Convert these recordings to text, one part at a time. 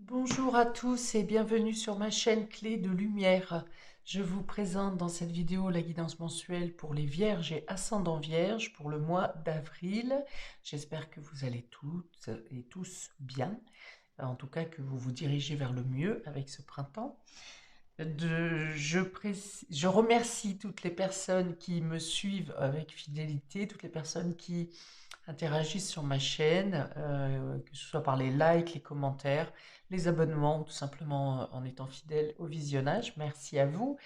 Bonjour à tous et bienvenue sur ma chaîne Clé de Lumière. Je vous présente dans cette vidéo la guidance mensuelle pour les Vierges et ascendants Vierges pour le mois d'avril. J'espère que vous allez toutes et tous bien, en tout cas que vous vous dirigez vers le mieux avec ce printemps. Je remercie toutes les personnes qui me suivent avec fidélité, toutes les personnes qui interagissent sur ma chaîne, que ce soit par les likes, les commentaires, les abonnements, tout simplement en étant fidèle au visionnage. Merci à vous.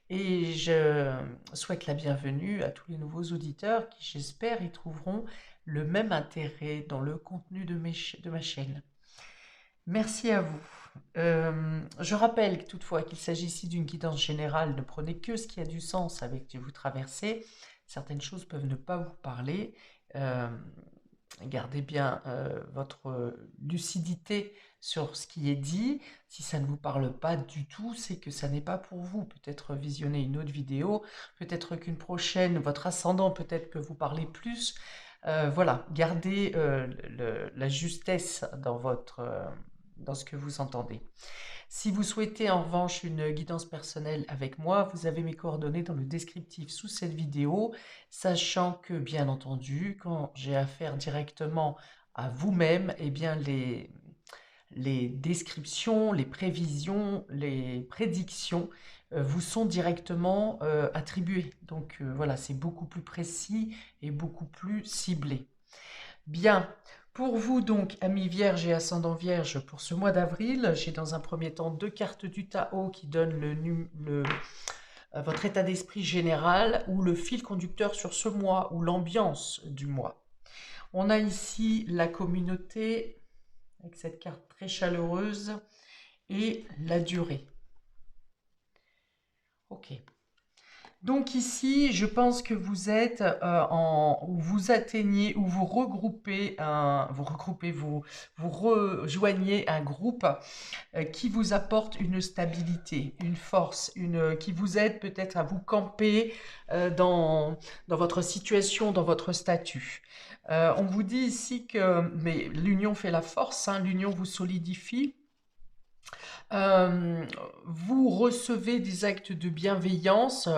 Et je souhaite la bienvenue à tous les nouveaux auditeurs qui, j'espère, y trouveront le même intérêt dans le contenu de ma chaîne. Merci à vous. Je rappelle toutefois qu'il s'agit ici d'une guidance générale. Ne prenez que ce qui a du sens avec ce que vous traversez. Certaines choses peuvent ne pas vous parler. Euh, Gardez bien votre lucidité sur ce qui est dit. Si ça ne vous parle pas du tout, c'est que ça n'est pas pour vous. Peut-être visionner une autre vidéo, peut-être qu'une prochaine, votre ascendant peut-être peut vous parler plus. Voilà, gardez la justesse dans ce que vous entendez. Si vous souhaitez en revanche une guidance personnelle avec moi, vous avez mes coordonnées dans le descriptif sous cette vidéo, sachant que bien entendu, quand j'ai affaire directement à vous-même, eh bien les descriptions, les prévisions, les prédictions vous sont directement attribuées. Donc voilà, c'est beaucoup plus précis et beaucoup plus ciblé. Bien. Pour vous donc, amis vierges et ascendants vierges, pour ce mois d'avril, j'ai dans un premier temps deux cartes du Tao qui donnent votre état d'esprit général ou le fil conducteur sur ce mois ou l'ambiance du mois. On a ici la communauté avec cette carte très chaleureuse et la durée. Ok. Donc ici, je pense que vous êtes ou vous atteignez ou vous rejoignez un groupe qui vous apporte une stabilité, une force, qui vous aide peut-être à vous camper dans votre situation, dans votre statut. On vous dit ici que mais l'union fait la force, hein, l'union vous solidifie. Euh, Vous recevez des actes de bienveillance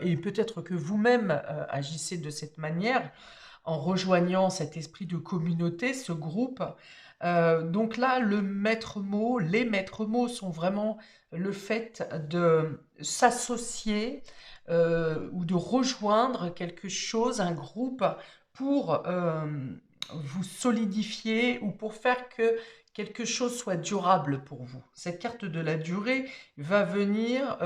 et peut-être que vous-même agissez de cette manière en rejoignant cet esprit de communauté, ce groupe. Donc là, le maître mot, les maîtres mots sont vraiment le fait de s'associer ou de rejoindre quelque chose, un groupe, pour vous solidifier ou pour faire que quelque chose soit durable pour vous. Cette carte de la durée va venir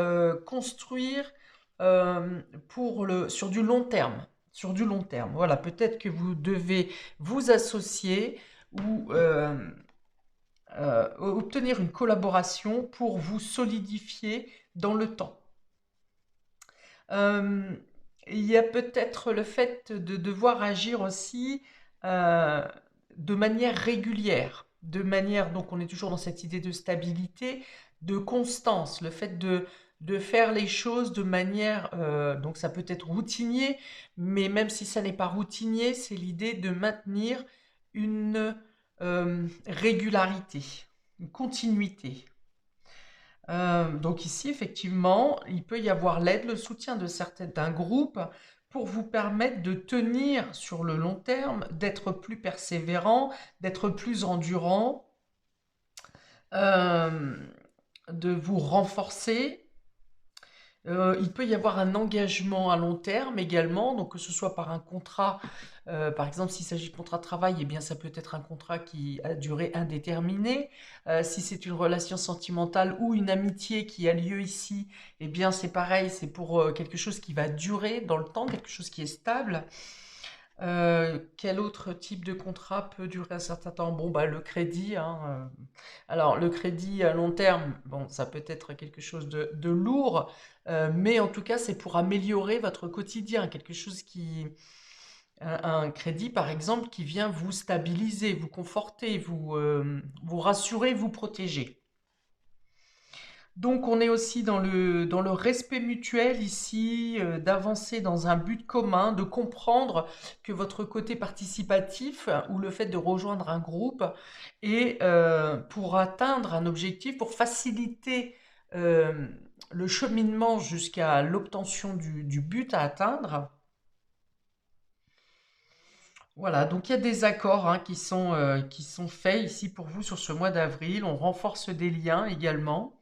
construire sur du long terme. Sur du long terme. Voilà, peut-être que vous devez vous associer ou obtenir une collaboration pour vous solidifier dans le temps. Euh, il y a peut-être le fait de devoir agir aussi euh, de manière régulière, donc on est toujours dans cette idée de stabilité, de constance, le fait de faire les choses de manière, donc ça peut être routinier, mais même si ça n'est pas routinier, c'est l'idée de maintenir une régularité, une continuité. Donc ici, effectivement, il peut y avoir l'aide, le soutien d'un groupe pour vous permettre de tenir sur le long terme, d'être plus persévérant, d'être plus endurant, euh, de vous renforcer. Il peut y avoir un engagement à long terme également, donc que ce soit par un contrat, par exemple s'il s'agit de contrat de travail, eh bien ça peut être un contrat qui a durée indéterminée. Si c'est une relation sentimentale ou une amitié qui a lieu ici, eh bien c'est pareil, c'est pour quelque chose qui va durer dans le temps, quelque chose qui est stable. Quel autre type de contrat peut durer un certain temps? Bon, bah, le crédit, hein, alors, le crédit à long terme, bon, ça peut être quelque chose de lourd, mais en tout cas, c'est pour améliorer votre quotidien, un crédit, par exemple, qui vient vous stabiliser, vous conforter, vous rassurer, vous protéger. Donc on est aussi dans le respect mutuel ici, d'avancer dans un but commun, de comprendre que votre côté participatif ou le fait de rejoindre un groupe est pour atteindre un objectif, pour faciliter euh, le cheminement jusqu'à l'obtention du but à atteindre. Voilà, donc il y a des accords hein, qui sont faits ici pour vous sur ce mois d'avril. On renforce des liens également.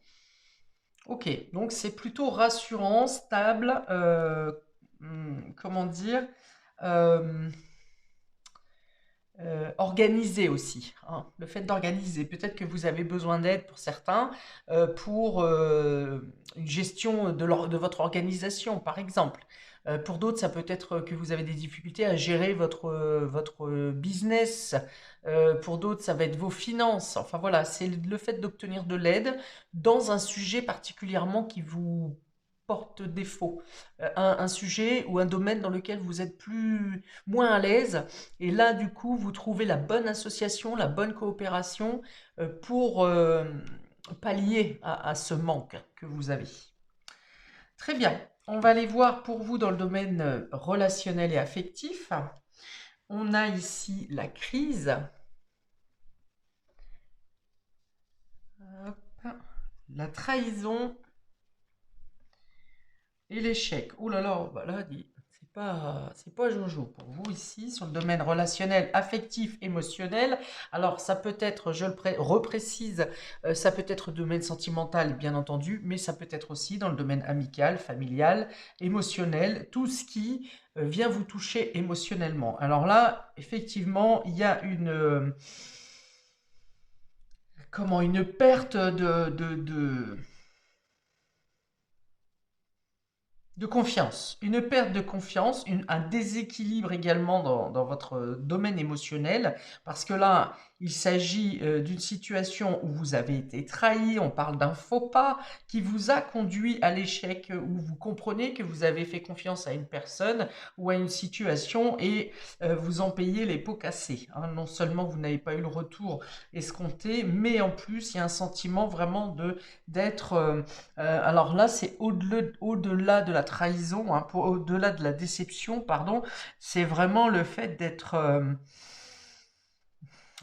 Ok, donc c'est plutôt rassurant, stable, comment dire, euh, organisé aussi, hein. Le fait d'organiser, peut-être que vous avez besoin d'aide pour certains, pour une gestion de votre organisation, par exemple. Pour d'autres, ça peut être que vous avez des difficultés à gérer votre business. Pour d'autres, ça va être vos finances. Enfin voilà, c'est le fait d'obtenir de l'aide dans un sujet particulièrement qui vous porte défaut. Un sujet ou un domaine dans lequel vous êtes moins à l'aise et là, du coup, vous trouvez la bonne association, la bonne coopération pour pallier à ce manque que vous avez. Très bien. On va aller voir pour vous dans le domaine relationnel et affectif. On a ici la crise. Hop. La trahison et l'échec. Oh là là, bah là, c'est pas Jojo pour vous ici sur le domaine relationnel, affectif, émotionnel. Alors ça peut être, je le reprécise, ça peut être domaine sentimental bien entendu, mais ça peut être aussi dans le domaine amical, familial, émotionnel, tout ce qui vient vous toucher émotionnellement. Alors là, effectivement, il y a une perte de confiance, une perte de confiance, un déséquilibre également dans votre domaine émotionnel, parce que là, il s'agit d'une situation où vous avez été trahi, on parle d'un faux pas qui vous a conduit à l'échec, où vous comprenez que vous avez fait confiance à une personne ou à une situation et vous en payez les pots cassés, hein. Non seulement vous n'avez pas eu le retour escompté, mais en plus, il y a un sentiment vraiment d'être alors là, c'est au-delà de la trahison, hein, au-delà de la déception, pardon, c'est vraiment le fait d'être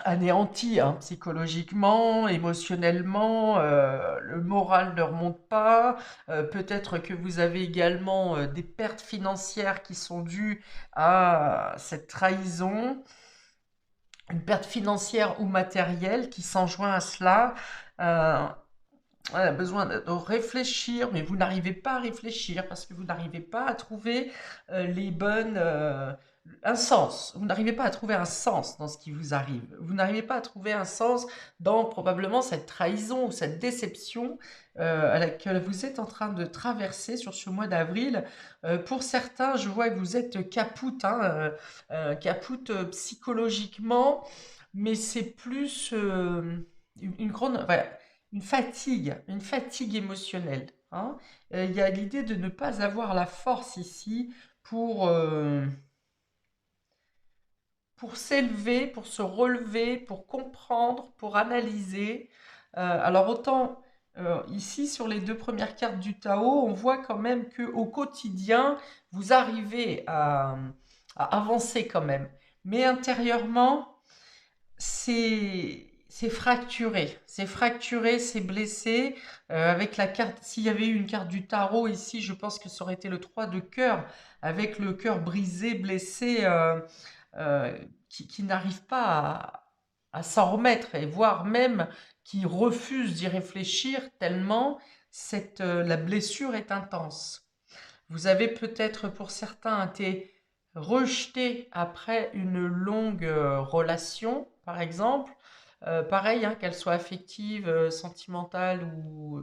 anéanti hein, psychologiquement, émotionnellement, le moral ne remonte pas, peut-être que vous avez également des pertes financières qui sont dues à cette trahison, une perte financière ou matérielle qui s'enjoint à cela. Euh, elle a besoin de réfléchir, mais vous n'arrivez pas à réfléchir parce que vous n'arrivez pas à trouver les bonnes, un sens. Vous n'arrivez pas à trouver un sens dans ce qui vous arrive. Vous n'arrivez pas à trouver un sens dans probablement cette trahison ou cette déception à laquelle vous êtes en train de traverser sur ce mois d'avril. Pour certains, je vois que vous êtes capoute, hein, capoute psychologiquement, mais c'est plus une grande, voilà, une fatigue émotionnelle, hein. Il y a l'idée de ne pas avoir la force ici pour, pour s'élever, pour se relever, pour comprendre, pour analyser. Alors autant ici sur les deux premières cartes du Tao, on voit quand même que au quotidien, vous arrivez à avancer quand même. Mais intérieurement, c'est fracturé, c'est blessé. Avec la carte, s'il y avait eu une carte du tarot ici, je pense que ça aurait été le 3 de cœur, avec le cœur brisé, blessé, qui n'arrive pas à s'en remettre, et voire même qui refuse d'y réfléchir tellement la blessure est intense. Vous avez peut-être pour certains été rejeté après une longue relation, par exemple. Pareil, hein, qu'elle soit affective, sentimentale ou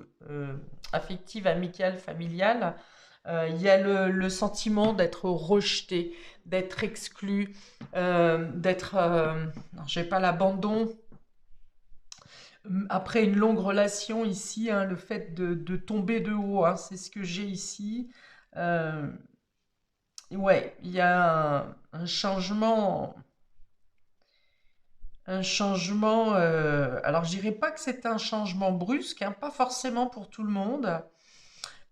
affective, amicale, familiale. Il y a le sentiment d'être rejeté, d'être exclu, d'être... non, j'ai pas l'abandon. Après une longue relation ici, hein, le fait de tomber de haut, hein, c'est ce que j'ai ici. Euh, Ouais, il y a un changement, Un changement, alors je dirais pas que c'est un changement brusque, hein, pas forcément pour tout le monde,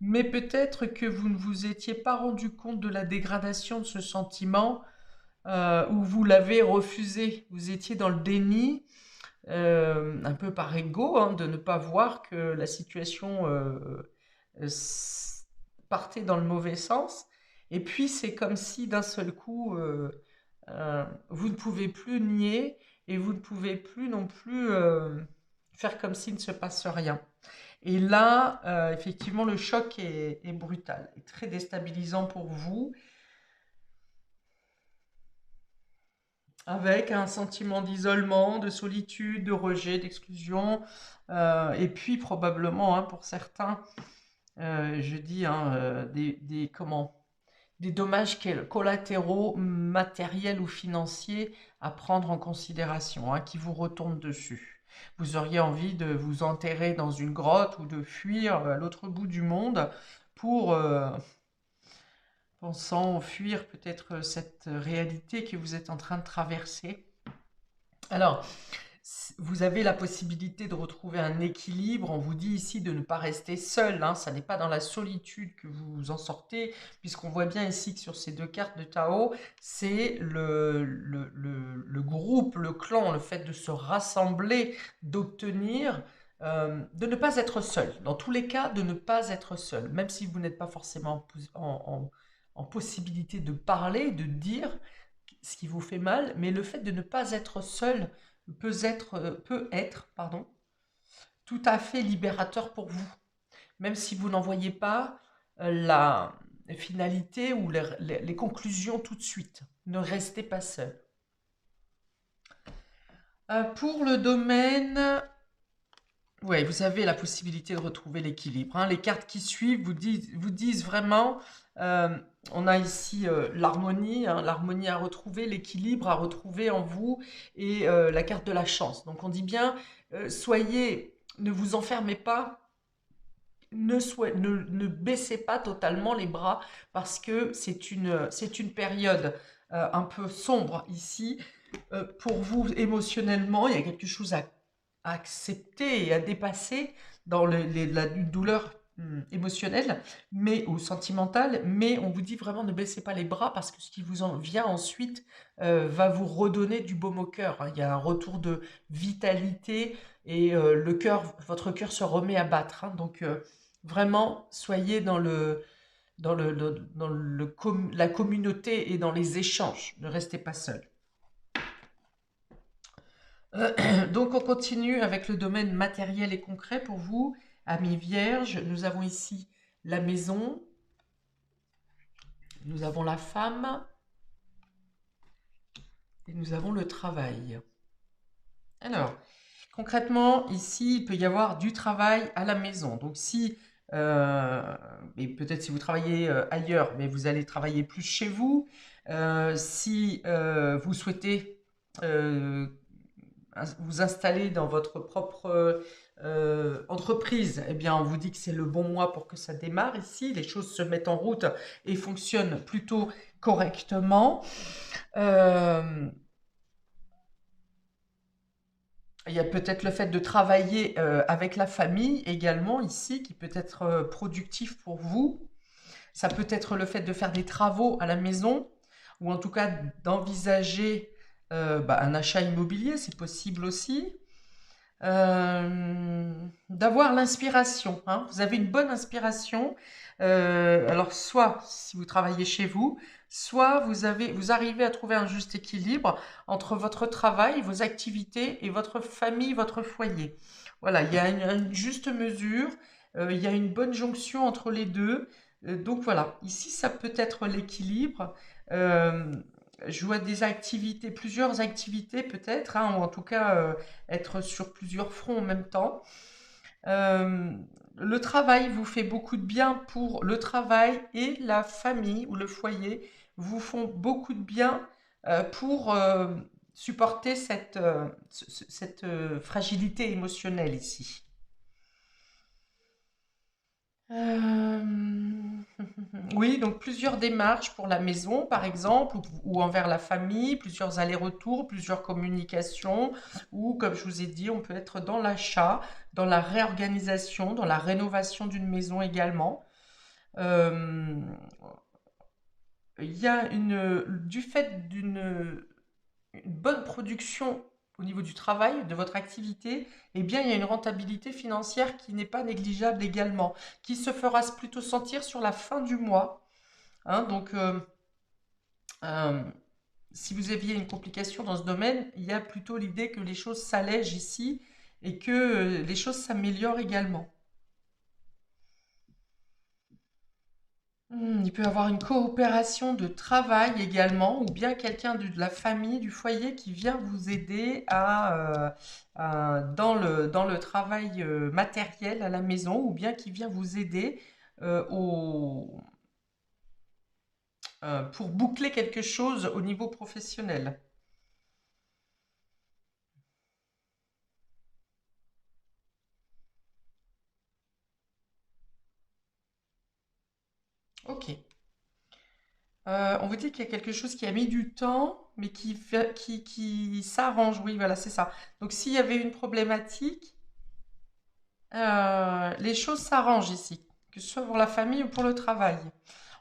mais peut-être que vous ne vous étiez pas rendu compte de la dégradation de ce sentiment, ou vous l'avez refusé. Vous étiez dans le déni, un peu par ego, hein, de ne pas voir que la situation partait dans le mauvais sens. Et puis c'est comme si d'un seul coup, vous ne pouvez plus nier et vous ne pouvez plus non plus faire comme s'il ne se passe rien. Et là, effectivement, le choc est brutal et très déstabilisant pour vous, avec un sentiment d'isolement, de solitude, de rejet, d'exclusion, et puis probablement, hein, pour certains, je dis, hein, des dommages collatéraux, matériels ou financiers à prendre en considération, hein, qui vous retombent dessus. Vous auriez envie de vous enterrer dans une grotte ou de fuir à l'autre bout du monde pour, pensant fuir peut-être cette réalité que vous êtes en train de traverser. Alors, vous avez la possibilité de retrouver un équilibre. On vous dit ici de ne pas rester seul, hein. Ça n'est pas dans la solitude que vous en sortez, puisqu'on voit bien ici que sur ces deux cartes de Tao, c'est le groupe, le clan, le fait de se rassembler, d'obtenir, de ne pas être seul. Dans tous les cas, de ne pas être seul, même si vous n'êtes pas forcément en possibilité de parler, de dire ce qui vous fait mal, mais le fait de ne pas être seul peut être, pardon, tout à fait libérateur pour vous, même si vous n'en voyez pas la finalité ou les conclusions tout de suite. Ne restez pas seul. Pour le domaine, ouais, vous avez la possibilité de retrouver l'équilibre, hein. Les cartes qui suivent vous disent vraiment, euh, on a ici l'harmonie, hein, l'harmonie à retrouver, l'équilibre à retrouver en vous, et la carte de la chance. Donc on dit bien, ne vous enfermez pas, ne baissez pas totalement les bras, parce que c'est une période un peu sombre ici, pour vous émotionnellement. Il y a quelque chose à accepter et à dépasser dans la douleur émotionnelle, ou sentimentale, mais on vous dit vraiment ne baissez pas les bras, parce que ce qui vous en vient ensuite va vous redonner du baume au cœur, hein. Il y a un retour de vitalité, et votre cœur se remet à battre, hein. Donc vraiment, soyez dans la communauté et dans les échanges. Ne restez pas seul. Donc on continue avec le domaine matériel et concret pour vous, amis vierges. Nous avons ici la maison, nous avons la femme et nous avons le travail. Alors, concrètement, ici, il peut y avoir du travail à la maison. Donc et peut-être si vous travaillez ailleurs, mais vous allez travailler plus chez vous. Si vous souhaitez euh, vous installer dans votre propre entreprise, eh bien, on vous dit que c'est le bon mois pour que ça démarre ici. Les choses se mettent en route et fonctionnent plutôt correctement. Euh, il y a peut-être le fait de travailler avec la famille également ici, qui peut être productif pour vous. Ça peut être le fait de faire des travaux à la maison, ou en tout cas d'envisager un achat immobilier, c'est possible aussi. D'avoir l'inspiration, hein. Vous avez une bonne inspiration. Alors, soit si vous travaillez chez vous, soit vous arrivez à trouver un juste équilibre entre votre travail, vos activités et votre famille, votre foyer. Voilà, il y a une juste mesure, il y a une bonne jonction entre les deux. Donc voilà, ici ça peut être l'équilibre. Euh, je vois plusieurs activités peut-être, hein, ou en tout cas être sur plusieurs fronts en même temps. Euh, le travail vous fait beaucoup de bien. Pour le travail, et la famille ou le foyer vous font beaucoup de bien pour supporter cette fragilité émotionnelle ici. Euh, Oui, donc plusieurs démarches pour la maison, par exemple, ou envers la famille, plusieurs allers-retours, plusieurs communications, ou comme je vous ai dit, on peut être dans l'achat, dans la réorganisation, dans la rénovation d'une maison également. Euh, il y a du fait une bonne production au niveau du travail, de votre activité, eh bien, il y a une rentabilité financière qui n'est pas négligeable également, qui se fera plutôt sentir sur la fin du mois. Hein. Donc, euh, si vous aviez une complication dans ce domaine, il y a plutôt l'idée que les choses s'allègent ici et que les choses s'améliorent également. Il peut y avoir une coopération de travail également, ou bien quelqu'un de la famille, du foyer qui vient vous aider dans le travail matériel à la maison, ou bien qui vient vous aider euh, au- pour boucler quelque chose au niveau professionnel. Ok. On vous dit qu'il y a quelque chose qui a mis du temps, mais qui s'arrange. Oui, voilà, c'est ça. Donc, s'il y avait une problématique, les choses s'arrangent ici, que ce soit pour la famille ou pour le travail.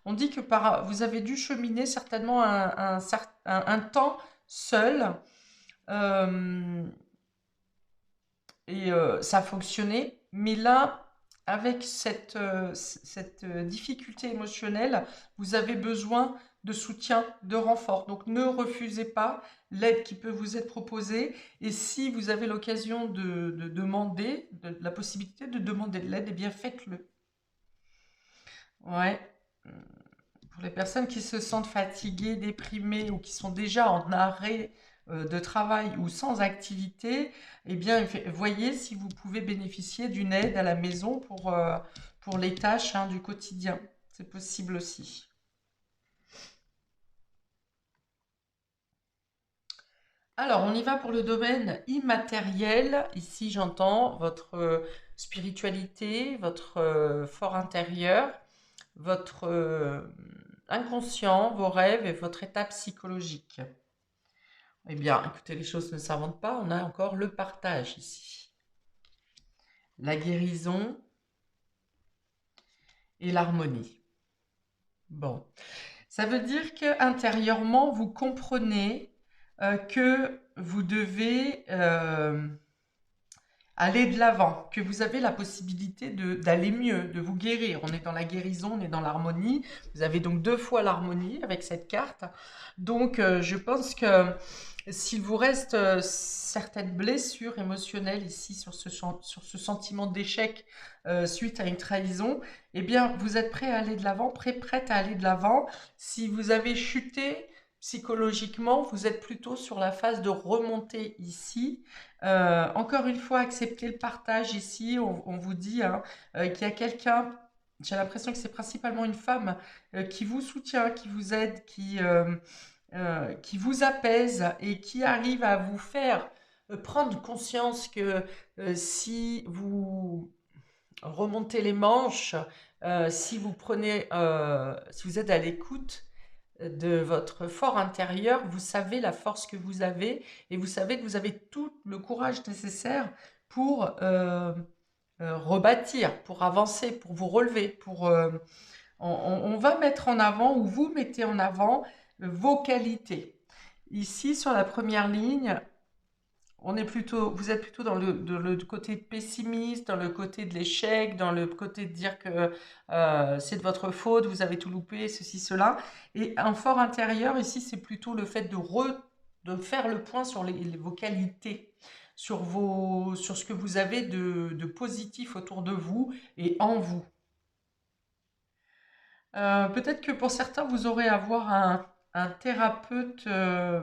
On dit que vous avez dû cheminer certainement un temps seul, euh, et ça a fonctionné. Mais là, avec cette difficulté émotionnelle, vous avez besoin de soutien, de renfort. Donc ne refusez pas l'aide qui peut vous être proposée. Et si vous avez l'occasion de demander, la possibilité de demander de l'aide, eh bien faites-le. Ouais. Pour les personnes qui se sentent fatiguées, déprimées ou qui sont déjà en arrêt de travail ou sans activité, eh bien, voyez si vous pouvez bénéficier d'une aide à la maison pour les tâches, hein, du quotidien. C'est possible aussi. Alors, on y va pour le domaine immatériel. Ici, j'entends votre spiritualité, votre fort intérieur, votre inconscient, vos rêves et votre état psychologique. Eh bien, écoutez, les choses ne s'inventent pas, on a encore le partage ici. La guérison et l'harmonie. Bon, ça veut dire que intérieurement, vous comprenez que vous devez aller de l'avant, que vous avez la possibilité d'aller mieux, de vous guérir. On est dans la guérison, on est dans l'harmonie. Vous avez donc deux fois l'harmonie avec cette carte. Donc, je pense que s'il vous reste certaines blessures émotionnelles ici sur ce sentiment d'échec suite à une trahison, eh bien, vous êtes prêt à aller de l'avant, prête à aller de l'avant. Si vous avez chuté psychologiquement, vous êtes plutôt sur la phase de remonter ici. Encore une fois, accepter le partage ici. On vous dit, hein, qu'il y a quelqu'un, j'ai l'impression que c'est principalement une femme, qui vous soutient, qui vous aide, qui vous apaise et qui arrive à vous faire prendre conscience que si vous remontez les manches, si vous si vous êtes à l'écoute de votre fort intérieur, vous savez la force que vous avez et vous savez que vous avez tout le courage nécessaire pour rebâtir, pour avancer, pour vous relever, on va mettre en avant, ou vous mettez en avant vos qualités. Ici, sur la première ligne, vous êtes plutôt dans le côté pessimiste, dans le côté de l'échec, dans le côté de dire que c'est de votre faute, vous avez tout loupé, ceci, cela. Et un fort intérieur, ici, c'est plutôt le fait de faire le point sur vos qualités, sur ce que vous avez de positif autour de vous et en vous. Peut-être que pour certains, vous aurez à voir un thérapeute,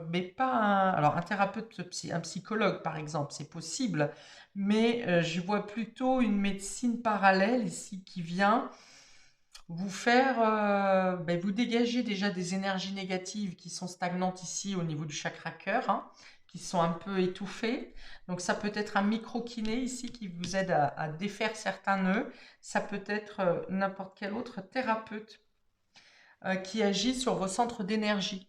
mais pas alors un thérapeute, un psychologue par exemple, c'est possible, mais je vois plutôt une médecine parallèle ici qui vient vous faire, vous dégager déjà des énergies négatives qui sont stagnantes ici au niveau du chakra cœur, hein, qui sont un peu étouffées. Donc ça peut être un micro-kiné ici qui vous aide à défaire certains nœuds. Ça peut être n'importe quel autre thérapeute qui agit sur vos centres d'énergie.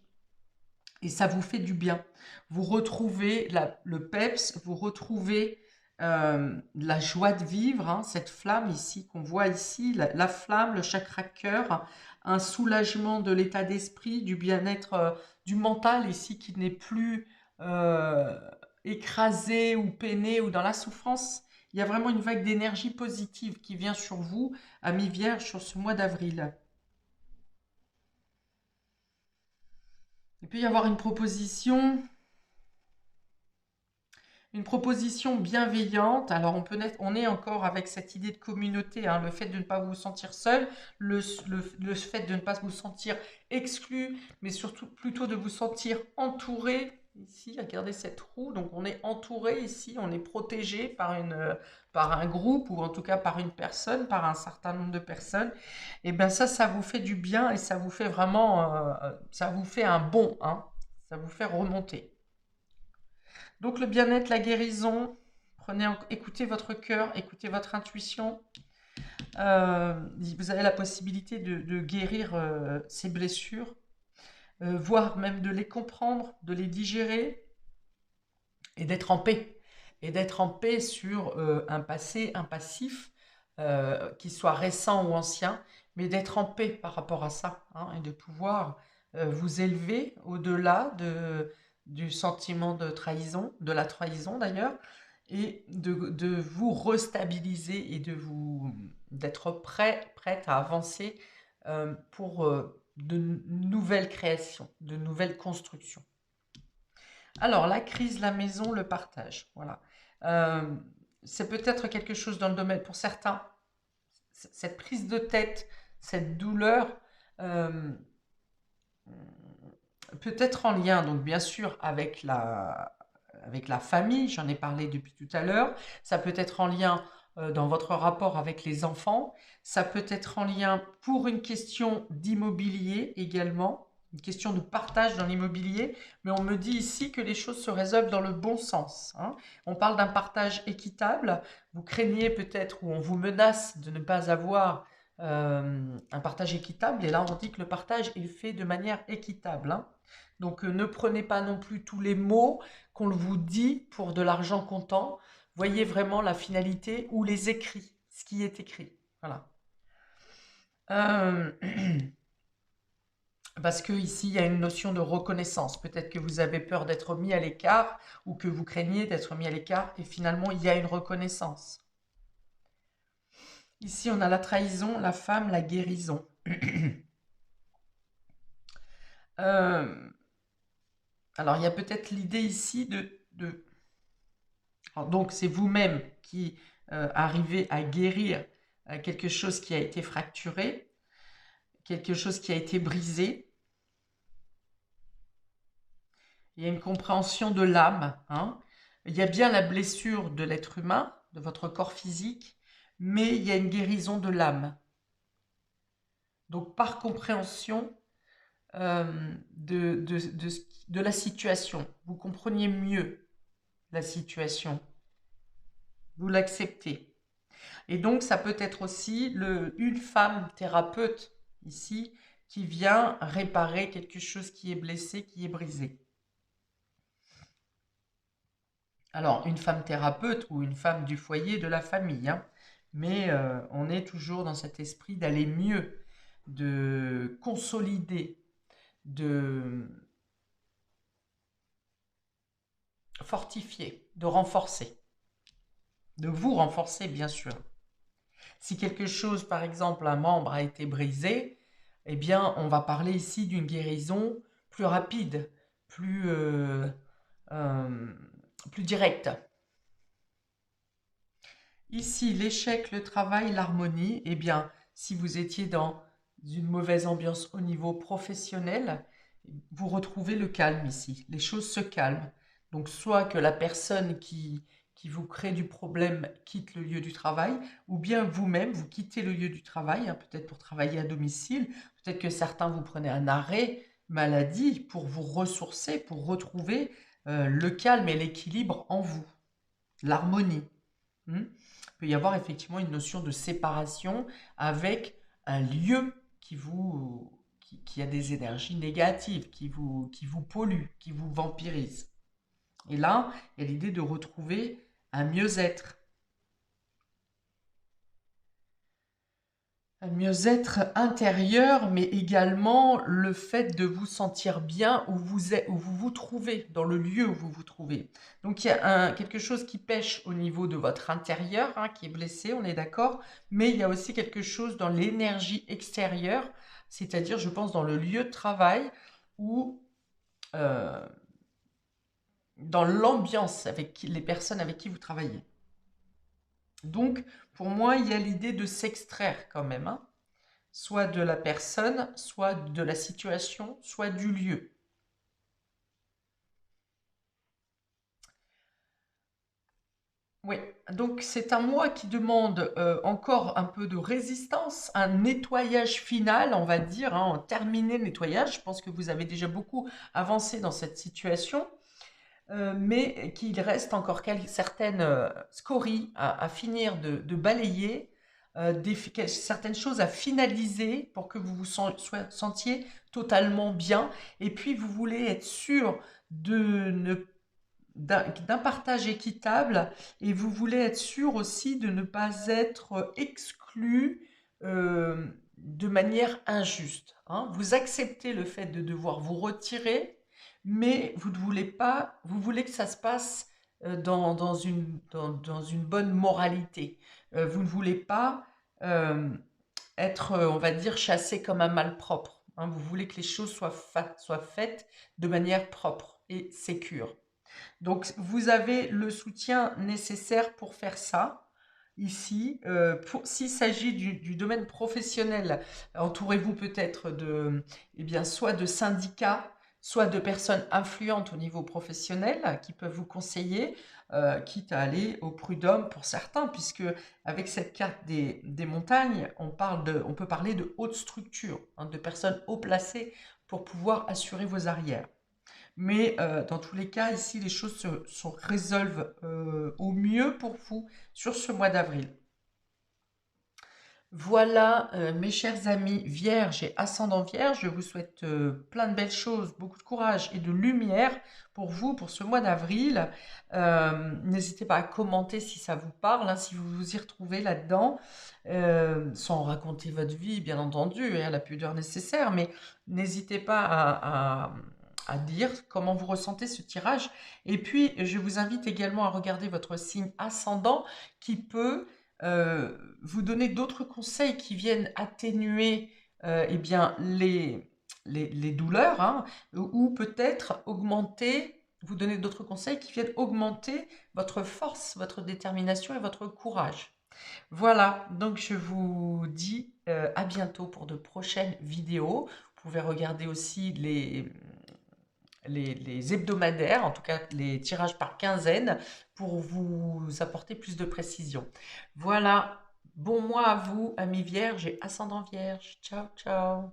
Et ça vous fait du bien. Vous retrouvez le peps, vous retrouvez la joie de vivre, hein, cette flamme ici qu'on voit ici, la flamme, le chakra cœur, un soulagement de l'état d'esprit, du bien-être, du mental ici qui n'est plus euh, écrasé ou peiné ou dans la souffrance. Il y a vraiment une vague d'énergie positive qui vient sur vous, amis vierges, sur ce mois d'avril. Il peut y avoir une proposition bienveillante. Alors on est encore avec cette idée de communauté, hein, le fait de ne pas vous sentir seul, le fait de ne pas vous sentir exclu, mais surtout plutôt de vous sentir entouré. Ici, regardez cette roue, donc on est entouré ici, on est protégé par un groupe ou en tout cas par une personne, par un certain nombre de personnes. Et bien ça vous fait du bien et ça vous fait vraiment, ça vous fait un bond, hein, ça vous fait remonter. Donc le bien-être, la guérison, écoutez votre cœur, écoutez votre intuition. Vous avez la possibilité de guérir ces blessures, voire même de les comprendre, de les digérer et d'être en paix. Et d'être en paix sur un passé, un passif, qui soit récent ou ancien, mais d'être en paix par rapport à ça, hein, et de pouvoir vous élever au-delà du sentiment de trahison, de la trahison d'ailleurs, et de vous restabiliser et d'être prête à avancer pour de nouvelles créations, de nouvelles constructions. Alors, la crise, la maison, le partage. Voilà. Euh, c'est peut-être quelque chose dans le domaine, pour certains, cette prise de tête, cette douleur, euh, peut être en lien, donc bien sûr, avec la famille, j'en ai parlé depuis tout à l'heure. Ça peut être en lien dans votre rapport avec les enfants. Ça peut être en lien pour une question d'immobilier également, une question de partage dans l'immobilier, mais on me dit ici que les choses se résolvent dans le bon sens, hein. On parle d'un partage équitable. Vous craignez peut-être ou on vous menace de ne pas avoir un partage équitable, et là on dit que le partage est fait de manière équitable, hein. Donc ne prenez pas non plus tous les mots qu'on vous dit pour de l'argent comptant. Voyez vraiment la finalité ou les écrits, ce qui est écrit. Voilà. Euh, Parce que ici, il y a une notion de reconnaissance. Peut-être que vous avez peur d'être mis à l'écart ou que vous craignez d'être mis à l'écart et finalement, il y a une reconnaissance. Ici, on a la trahison, la femme, la guérison. Euh, alors, il y a peut-être l'idée ici alors, donc, c'est vous-même qui arrivez à guérir quelque chose qui a été fracturé, quelque chose qui a été brisé. Il y a une compréhension de l'âme, hein. Il y a bien la blessure de l'être humain, de votre corps physique, mais il y a une guérison de l'âme. Donc, par compréhension de la situation, vous compreniez mieux la situation, vous l'acceptez. Et donc, ça peut être aussi une femme thérapeute ici qui vient réparer quelque chose qui est blessé, qui est brisé. Alors, une femme thérapeute ou une femme du foyer de la famille, hein, mais on est toujours dans cet esprit d'aller mieux, de consolider, de fortifier, de renforcer, de vous renforcer bien sûr. Si quelque chose, par exemple, un membre a été brisé, eh bien, on va parler ici d'une guérison plus rapide, euh, plus directe. Ici, l'échec, le travail, l'harmonie, eh bien, si vous étiez dans une mauvaise ambiance au niveau professionnel, vous retrouvez le calme ici. Les choses se calment. Donc, soit que la personne qui vous crée du problème quitte le lieu du travail, ou bien vous-même, vous quittez le lieu du travail, hein, peut-être pour travailler à domicile, peut-être que certains vous prenez un arrêt maladie pour vous ressourcer, pour retrouver le calme et l'équilibre en vous, l'harmonie. Il peut y avoir effectivement une notion de séparation avec un lieu qui a des énergies négatives, qui vous polluent, qui vous vampirisent. Et là, il y a l'idée de retrouver un mieux-être. Un mieux-être intérieur, mais également le fait de vous sentir bien où vous êtes, où vous vous trouvez, dans le lieu où vous vous trouvez. Donc il y a quelque chose qui pêche au niveau de votre intérieur, hein, qui est blessé, on est d'accord, mais il y a aussi quelque chose dans l'énergie extérieure, c'est-à-dire, je pense, dans le lieu de travail ou euh, dans l'ambiance avec les personnes avec qui vous travaillez. Donc, pour moi, il y a l'idée de s'extraire quand même, hein, soit de la personne, soit de la situation, soit du lieu. Oui, donc c'est un moi qui demande encore un peu de résistance, un nettoyage final, on va dire, hein, terminer le nettoyage. Je pense que vous avez déjà beaucoup avancé dans cette situation, mais qu'il reste encore certaines scories à finir de balayer, certaines choses à finaliser pour que vous vous sentiez totalement bien. Et puis, vous voulez être sûr de ne d'un partage équitable et vous voulez être sûr aussi de ne pas être exclu de manière injuste, hein. Vous acceptez le fait de devoir vous retirer, mais vous ne voulez pas, vous voulez que ça se passe dans une bonne moralité. Vous ne voulez pas être, on va dire, chassé comme un malpropre, hein. Vous voulez que les choses soient faites de manière propre et sécure. Donc, vous avez le soutien nécessaire pour faire ça. Ici, s'il s'agit du domaine professionnel, entourez-vous peut-être eh bien, soit de syndicats, soit de personnes influentes au niveau professionnel qui peuvent vous conseiller, quitte à aller au prud'homme pour certains, puisque avec cette carte des montagnes, on peut parler de haute structure, hein, de personnes haut placées pour pouvoir assurer vos arrières. Mais dans tous les cas, ici, les choses se résolvent au mieux pour vous sur ce mois d'avril. Voilà, mes chers amis vierges et ascendant vierge, je vous souhaite plein de belles choses, beaucoup de courage et de lumière pour vous, pour ce mois d'avril. N'hésitez pas à commenter si ça vous parle, hein, si vous vous y retrouvez là-dedans, sans raconter votre vie, bien entendu, et à la pudeur nécessaire, mais n'hésitez pas à dire comment vous ressentez ce tirage. Et puis, je vous invite également à regarder votre signe ascendant qui peut vous donner d'autres conseils qui viennent atténuer eh bien, les douleurs, hein, ou peut-être augmenter, vous donner d'autres conseils qui viennent augmenter votre force, votre détermination et votre courage. Voilà, donc je vous dis à bientôt pour de prochaines vidéos. Vous pouvez regarder aussi les hebdomadaires, en tout cas les tirages par quinzaine, pour vous apporter plus de précision. Voilà, bon mois à vous, amis vierges et ascendant vierge. Ciao, ciao.